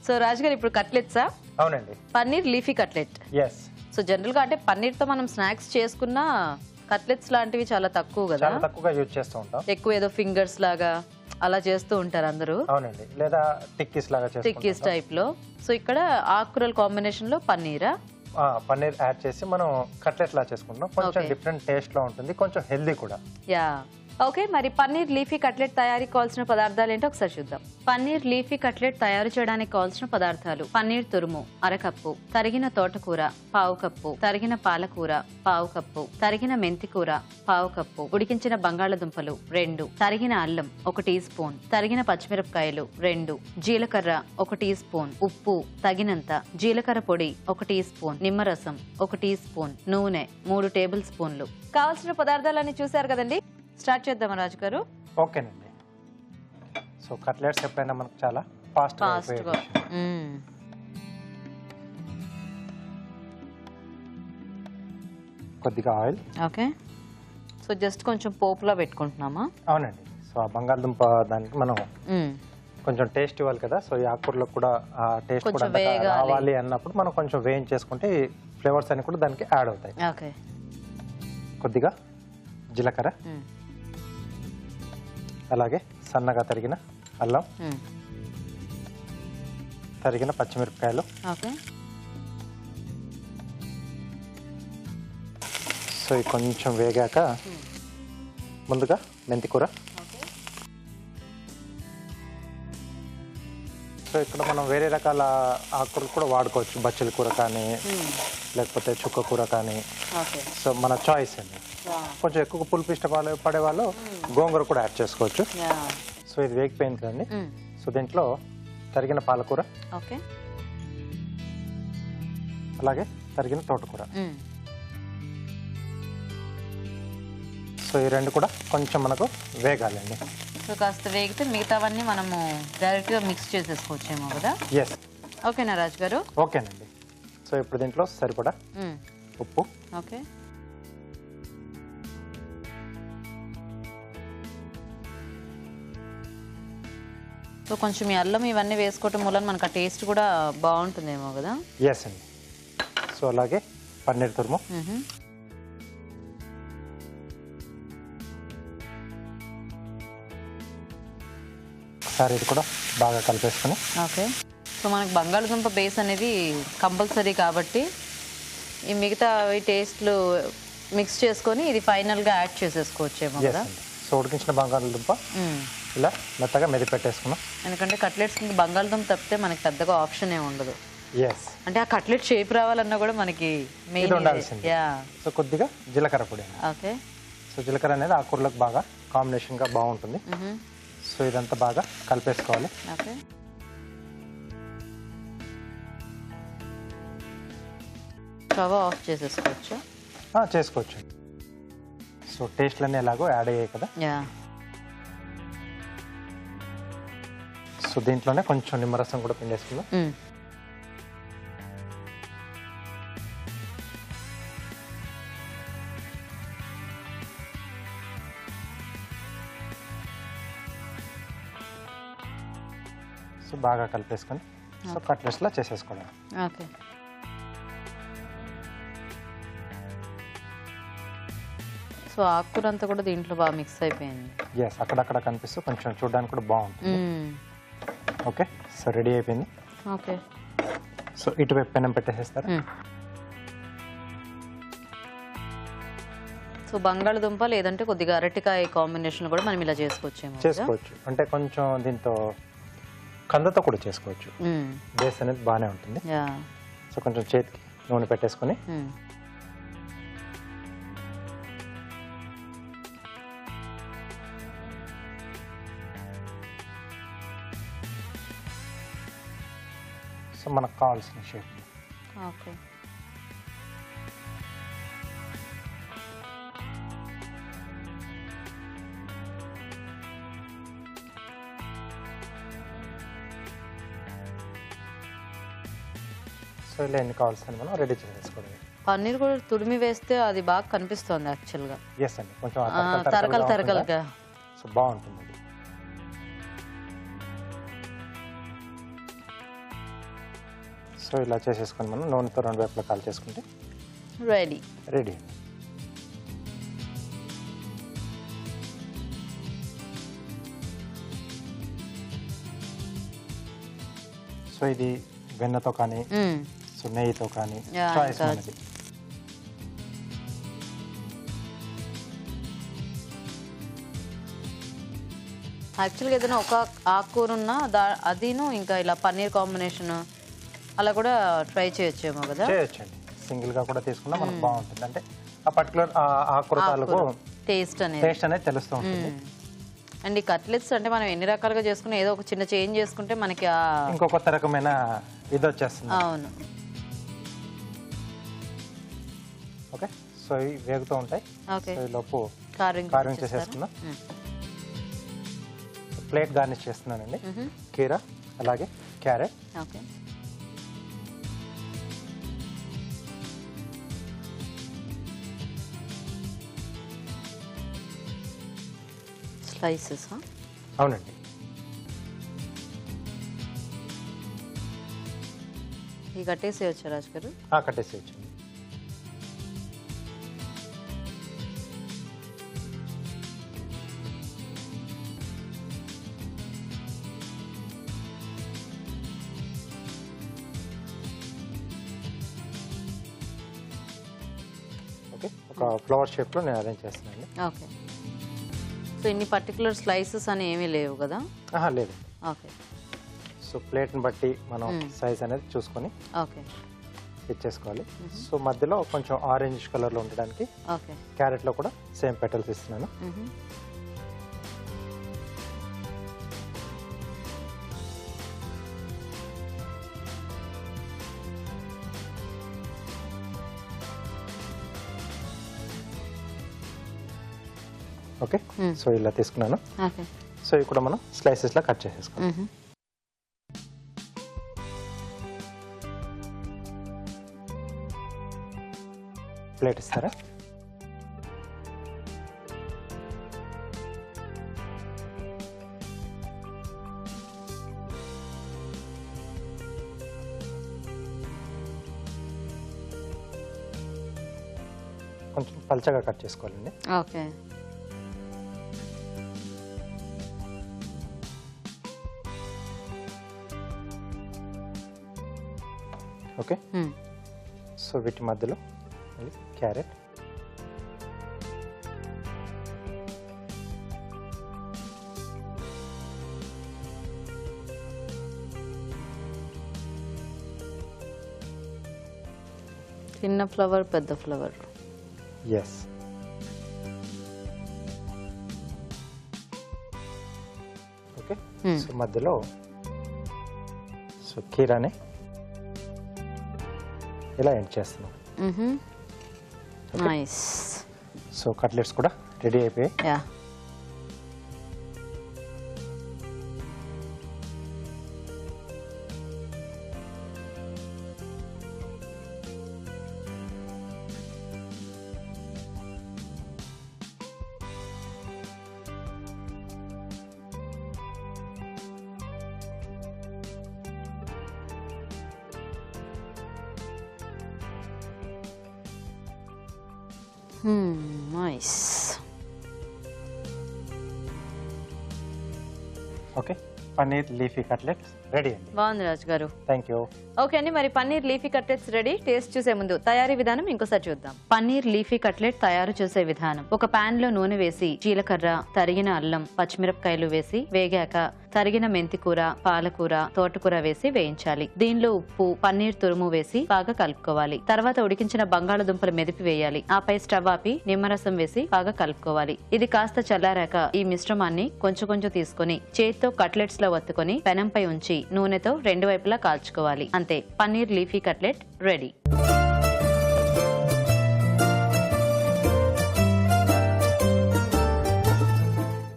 So Raj గారు ఇప్పుడు కట్లెట్సా? అవునండి. Paneer leafy cutlet. yes. So general గా అంటే పన్నీర్ తో మనం స్నాక్స్ చేసుకున్న కట్లెట్స్ లాంటివి చాలా తక్కువ కదా, చాలా తక్కువగా యూజ్ చేస్తూ ఉంటాం. ఎక్కువ ఏదో ఫింగర్స్ లాగా అలా చేస్తూ ఉంటారు అందరూ. అవునండి, లేదా టిక్కీస్ లాగా చేస్తూ టిక్కీస్ టైప్ లో. సో ఇక్కడ ఆకుకూరల కాంబినేషన్ లో పన్నీరా? పన్నీర్ యాడ్ చేసి మనం కట్లెట్ లా చేసుకుంటాం. కొంచెం డిఫరెంట్ టేస్ట్ లో ఉంటుంది, కొంచెం హెల్దీ కూడా. Yeah okay. మరి పన్నీర్ లీఫీ కట్లెట్ తయారీకి కావాల్సిన పదార్థాలు ఏంటో ఒకసారి చూద్దాం. పన్నీర్ లీఫీ కట్లెట్ తయారు చేయడానికి కావాల్సిన పదార్థాలు: పన్నీర్ తురుము అరకప్పు, తరిగిన తోటకూర పావు కప్పు, తరిగిన పాలకూర పావు కప్పు, తరిగిన మెంతికూర పావు కప్పు, ఉడికించిన బంగాళదుంపలు 2, తరిగిన అల్లం 1 టీ స్పూన్, తరిగిన పచ్చిమిరపకాయలు 2, జీలకర్ర 1 టీ స్పూన్, ఉప్పు తగినంత, జీలకర్ర పొడి 1 టీ స్పూన్, నిమ్మరసం 1 టీ స్పూన్, నూనె 3 టేబుల్ స్పూన్లు. కావాల్సిన పదార్థాలన్నీ చూసారు కదండి, స్టార్ట్ చేద్దామా రాజు గారు? ఓకేనండి. సో కట్లెట్స్ ఎప్పుడైనా మనకు చాలా ఫాస్ట్ గా కొద్దిగా ఆయిల్. ఓకే. సో జస్ట్ కొంచెం పోపులా పెట్టుకుంటున్నామా? అవునండి. సో ఆ బంగాళదుంప దానికి మనం కొంచెం టేస్ట్ ఇవ్వాలి కదా, సో ఈ ఆకుకూరలో కూడా ఆ టేస్ట్ కూడా రావాలి అన్నప్పుడు మనం కొంచెం వేయించేసుకుంటే ఫ్లేవర్స్ అన్ని కూడా దానికి యాడ్ అవుతాయి. ఓకే. కొద్దిగా జీలకర్ర, అలాగే సన్నగా తరిగిన అల్లం, తరిగిన పచ్చిమిరపకాయలు. ఓకే. సో ఇది కొంచెం వేగాక ముందుగా మెంతికూర. సో ఇక్కడ మనం వేరే రకాల ఆకుకూరలు కూడా వాడుకోవచ్చు, బచ్చలి కూర కానీ లేకపోతే చుక్క కూర కానీ. సో మన చాయిస్ అండి. కొంచెం ఎక్కువ పులుపు ఇష్టపడే వాళ్ళు గోంగూర కూడా యాడ్ చేసుకోవచ్చు. సో ఇది వేగిపోయింది కదండి. సో దీంట్లో తరిగిన పాలకూర, అలాగే తరిగిన తోటకూర. సో ఈ రెండు కూడా కొంచెం మనకు వేగాలండి. సో కాస్త వేగితే మిగతావన్నీ మనము డైరెక్ట్ గా మిక్స్ చేసేసుకోవచ్చేమో కదా? ఎస్. ఓకేనా రాజు గారు? ఓకేనండి. సో ఇప్పుడు దీంట్లో సరిపడా ఉప్పు. ఓకే. సో కొంచెం ఈ అల్లం ఇవన్నీ వేసుకోవటం వల్ల మనకు ఆ టేస్ట్ కూడా బాగుంటుందేమో కదా? ఎస్ అండి. సో అలాగే పన్నీర్ తురుము. ఒకసారి ఇది కూడా బాగా కలిపేసుకుని. ఓకే. సో మనకు బంగాళదుంప బేస్ అనేది కంపల్సరీ కాబట్టి ఈ మిగతా టేస్ట్లు మిక్స్ చేసుకొని ఇది ఫైనల్గా యాడ్ చేసేసుకోవచ్చేమో కదా? సో ఉడికించిన బంగాళదుంప ఇలా మెత్తగా మెదిపెట్టేసుకున్నాం. ఎందుకంటే కట్లెట్స్ బంగాళదుంప తప్పితే మనకి పెద్దగా ఆప్షన్ ఏమి ఉండదు. ఎస్. అంటే ఆ కట్లెట్ షేప్ రావాలన్నా కూడా మనకి మెయిన్ ఉండాల్సింది. సో కొద్దిగా జీలకర్ర పొడి. ఓకే. సో జీలకర్ర అనేది ఆకుకూరలకు బాగా కాంబినేషన్గా బాగుంటుంది. సో ఇదంతా బాగా కలిపేసుకోవాలి. ఓకే. స్టవ్ ఆఫ్ చేసేసుకోవచ్చు? చేసుకోవచ్చు. సో టేస్ట్లన్నీ ఎలాగో యాడ్ అయ్యాయి కదా. సో దీంట్లోనే కొంచెం నిమ్మరసం కూడా పిండేసుకుందాం. సో బాగా కలిపేసుకొని సో కట్లెట్స్లా చేసేసుకోవడం. ఓకే. సో ఆకుకూర అంతా కూడా దీంట్లో బాగా మిక్స్ అయిపోయింది. ఎస్, అక్కడక్కడ కనిపిస్తూ కొంచెం చూడడానికి కూడా బాగుంటుంది. ఓకే. సో రెడీ అయిపోయింది. ఓకే. సో ఇటువైపు పెనం పెట్టేసేస్తారు. సో బంగాళదుంప లేదంటే కొద్దిగా అరటికాయ కాంబినేషన్ కూడా మనం ఇలా చేసుకోవచ్చు. అంటే కొంచెం దీంతో కందతో కూడా చేసుకోవచ్చు. బేస్ అనేది బాగానే ఉంటుంది. సో కొంచెం చేతికి నూనె పెట్టేసుకొని సో మనకు కావాల్సిన షేప్. ఓకే. సో ఇలా ఎన్ని కావాల్సిన మనం రెడీ చేసేసుకోవడం. పన్నీర్ కూడా తుడిమి వేస్తే అది బాగా కనిపిస్తుంది యాక్చువల్గా. ఎస్ అండి, కొంచెం తరకలుగా సో బాగుంటుంది. సో ఇలా చేసేసుకొని మనం నూనెతో 2 వైపులా కాల్ చేసుకుంటే రెడీ. రెడీ. సో ఇది వెన్నతో కానీ సో నెయ్యితో కానీ చాయిస్ మనది. యాక్చువల్గా ఏదైనా ఒక ఆకుకూర ఉన్నా అదిను ఇంకా ఇలా పన్నీర్ కాంబినేషన్ అలా కూడా ట్రై చేయొచ్చేమో కదా. చేయొచ్చండి, సింగిల్గా కూడా తీసుకున్నా మనకు బాగుంటుంది. అంటే ఆ పర్టికులర్ ఆకుకూర తాలూకు టేస్ట్ అనేది తెలుస్తూ ఉంటుంది. అండ్ ఈ కట్లెట్స్ అంటే మనం ఎన్ని రకాలుగా చేసుకున్నా ఏదో ఒక చిన్న చేంజ్ చేసుకుంటే మనకి ఇంకో కొత్త రకమైన ఇది వచ్చేస్తుంది. అవును. ఓకే, సో ఇవి వేగుతూ ఉంటాయి. సో ఈ లోపు కార్వింగ్ చేసేసుకుందాం. ప్లేట్ గార్నిష్ చేస్తున్నానండి. కీరా అలాగే క్యారెట్. Okay, slices. అవునండి. ఇవి కట్టేసి వచ్చా రాజు గారు? కట్టేసేయచ్చు. ఓకే, ఒక ఫ్లవర్ షేప్లో నేను అరేంజ్ చేస్తున్నానండి. ఓకే, సో ఇన్ని పర్టికులర్ స్లైసెస్ అని ఏమీ లేవు కదా? లేదు. ఓకే, సో ప్లేట్ని బట్టి మనం సైజ్ అనేది చూసుకొని ఓకే ఇచ్చేసుకోవాలి. సో మధ్యలో కొంచెం ఆరెంజ్ కలర్లో ఉండడానికి ఓకే క్యారెట్లో కూడా సేమ్ పెటల్స్ ఇస్తున్నాను. ఓకే, సో ఇలా తీసుకున్నాను. ఓకే, సో ఇవి కూడా మనం స్లైసెస్లా కట్ చేసేసుకోవాలి. ప్లేట్ ఇస్తారా? కొంచెం పల్చగా కట్ చేసుకోవాలండి. ఓకే, ఓకే, సో వీటి మధ్యలో క్యారెట్, చిన్న ఫ్లవర్ పెద్ద ఫ్లవర్. ఎస్. ఓకే, సో మధ్యలో సో కీరాని ఇలా ఎండ్ చేస్తున్నాం. నైస్. సో కట్లెట్స్ కూడా రెడీ అయిపోయాయి. Yeah, nice. Okay, paneer leafy cutlets ready అండి. బాగుంది రాజు గారు. Thank you. ఓకే అండి, మరి paneer leafy cutlets ready. Taste చూసే ముందు తయారీ విధానం ఇంకోసారి చూద్దాం. పన్నీర్ లీఫీ కట్లెట్ తయారు చేసే విధానం: ఒక పాన్ లో నూనె వేసి జీలకర్ర, తరిగిన అల్లం, పచ్చిమిరపకాయలు వేసి వేగాక తరిగిన మెంతికూర, పాలకూర, తోటకూర వేసి వేయించాలి. దీనిలో ఉప్పు, పన్నీర్ తురుము వేసి బాగా కలుపుకోవాలి. తర్వాత ఉడికించిన బంగాళదుంపలు మెదిపి వేయాలి. ఆపై స్టవ్ ఆపి నిమ్మరసం వేసి బాగా కలుపుకోవాలి. ఇది కాస్త చల్లారాక ఈ మిశ్రమాన్ని కొంచెం కొంచెం తీసుకుని చేతితో కట్లెట్స్ లో వత్తుకొని పెనంపై ఉంచి నూనెతో 2 వైపులా కాల్చుకోవాలి. అంతే, పన్నీర్ లీఫీ కట్లెట్ రెడీ.